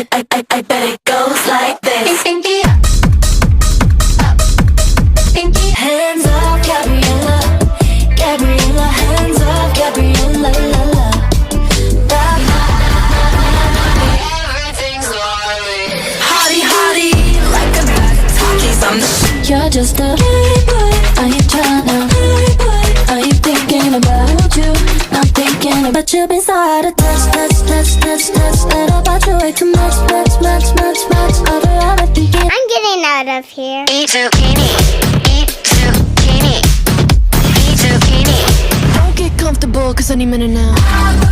I bet it goes like this. Hands up, Gabriella, Gabriella, hands up, Gabriella, la la. Everything's lovely. Hottie, hottie, like a talkies, I'm the You're just a playboy, I ain't tryna playboy. I ain't thinking about you, not thinking about you. Inside a touch, that about you way too much. I'm getting out of here. Eat zucchini, eat zucchini, eat zucchini. Don't get comfortable, cause any minute now